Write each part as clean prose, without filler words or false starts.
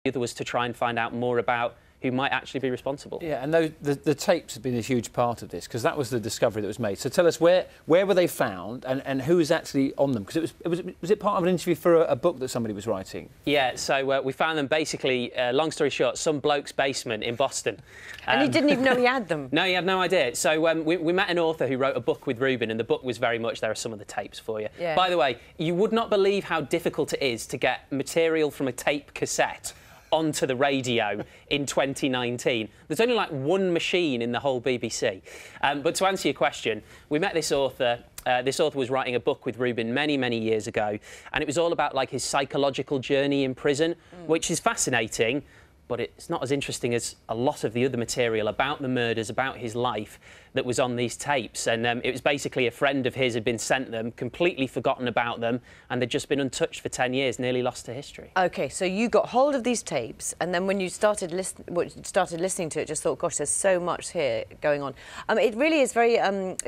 The other was to try and find out more about who might actually be responsible. Yeah, and the tapes have been a huge part of this, because that was the discovery that was made. So tell us, where were they found, and who was actually on them? Because was it part of an interview for a book that somebody was writing? Yeah, so we found them basically, long story short, some bloke's basement in Boston. And he didn't even know he had them? No, he had no idea. So we met an author who wrote a book with Rubin, and the book was very much, there are some of the tapes for you. Yeah. By the way, you would not believe how difficult it is to get material from a tape cassette onto the radio in 2019. There's only like one machine in the whole BBC. But to answer your question, we met this author. This author was writing a book with Rubin many, many years ago, and it was all about like his psychological journey in prison, which is fascinating, but it's not as interesting as a lot of the other material about the murders, about his life that was on these tapes. And it was basically a friend of his had been sent them, completely forgotten about them, and they'd just been untouched for 10 years, nearly lost to history. OK, so you got hold of these tapes, and then when you started listening to it, just thought, gosh, there's so much here going on. It really is very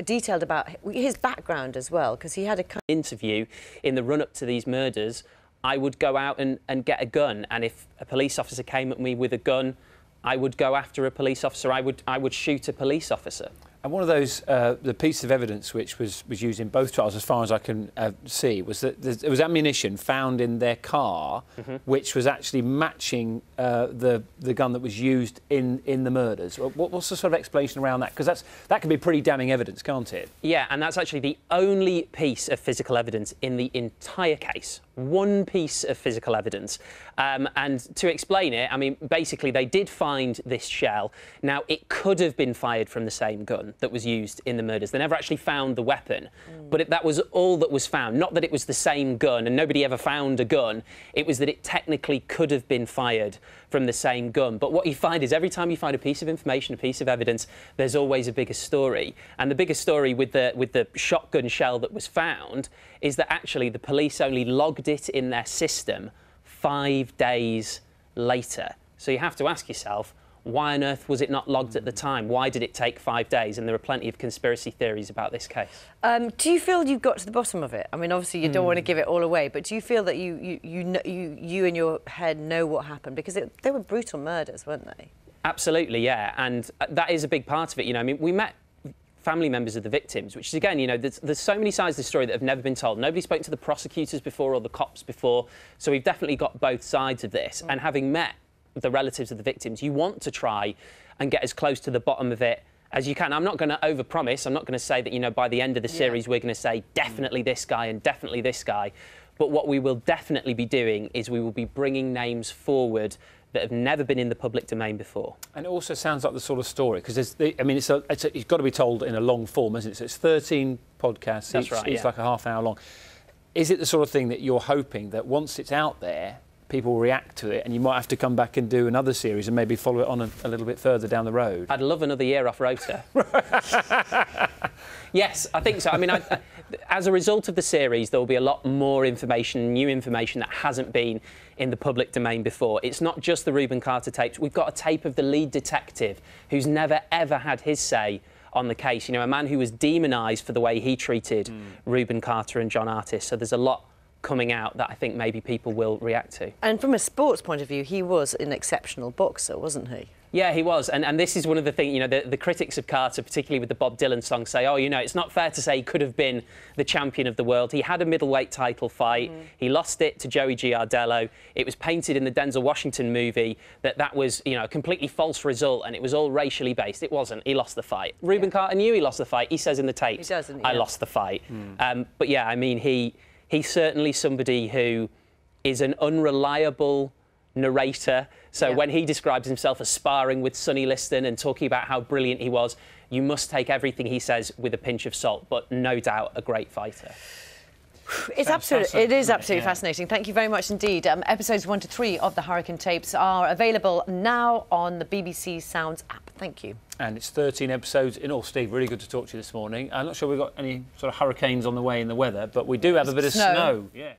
detailed about his background as well, because he had a interview in the run-up to these murders. I would go out and get a gun, and if a police officer came at me with a gun, I would go after a police officer. I would shoot a police officer. And one of those, the piece of evidence which was used in both trials, as far as I can see, was that there was ammunition found in their car, which was actually matching the gun that was used in the murders. What's the sort of explanation around that? Because that can be pretty damning evidence, can't it? Yeah, and that's actually the only piece of physical evidence in the entire case. One piece of physical evidence. And to explain it, I mean, basically they did find this shell. Now, it could have been fired from the same gun that was used in the murders. They never actually found the weapon, but that was all that was found. Not that it was the same gun, and nobody ever found a gun. It was that it technically could have been fired from the same gun. But what you find is every time you find a piece of information, a piece of evidence, there's always a bigger story. And the bigger story with the shotgun shell that was found is that actually the police only logged it in their system 5 days later. So you have to ask yourself, why on earth was it not logged at the time? Why did it take 5 days? And there are plenty of conspiracy theories about this case. Do you feel you've got to the bottom of it? I mean, obviously you don't want to give it all away, but do you feel that you in your head know what happened? Because they were brutal murders, weren't they? Absolutely, yeah. And that is a big part of it. You know, I mean, we met family members of the victims, which is, again, you know, there's so many sides of the story that have never been told. Nobody's spoken to the prosecutors before or the cops before, so we've definitely got both sides of this. And having met the relatives of the victims, you want to try and get as close to the bottom of it as you can. I'm not going to overpromise. I'm not going to say that, you know, by the end of the series we're going to say definitely this guy and definitely this guy. But what we will definitely be doing is we will be bringing names forward that have never been in the public domain before. And it also sounds like the sort of story, because I mean, it's got to be told in a long form, isn't it? So it's 13 podcasts. That's right, It's like a half-hour long. Is it the sort of thing that you're hoping that once it's out there, people will react to it, and you might have to come back and do another series and maybe follow it on a little bit further down the road? I'd love another year off rota. Yes, I think so. I mean, as a result of the series, there will be a lot more information, new information that hasn't been in the public domain before. It's not just the Rubin Carter tapes. We've got a tape of the lead detective who's never, ever had his say on the case. You know, a man who was demonised for the way he treated Rubin Carter and John Artis. So there's a lot coming out that I think maybe people will react to. And from a sports point of view, he was an exceptional boxer, wasn't he? Yeah, he was. And this is one of the things, you know, the critics of Carter, particularly with the Bob Dylan song, say, oh, you know, it's not fair to say he could have been the champion of the world. He had a middleweight title fight. He lost it to Joey Giardello. It was painted in the Denzel Washington movie that was, you know, a completely false result, and it was all racially based. It wasn't. He lost the fight. Rubin Carter knew he lost the fight. He says in the tapes, he doesn't, I lost the fight. But yeah, I mean, he's certainly somebody who is an unreliable narrator. So when he describes himself as sparring with Sonny Liston and talking about how brilliant he was, you must take everything he says with a pinch of salt, but no doubt a great fighter. It is absolutely fascinating. Thank you very much indeed. Episodes 1 to 3 of the Hurricane Tapes are available now on the BBC Sounds app. Thank you. And it's 13 episodes in all. Steve, really good to talk to you this morning. I'm not sure we've got any sort of hurricanes on the way in the weather, but we do have a bit of snow. Yeah.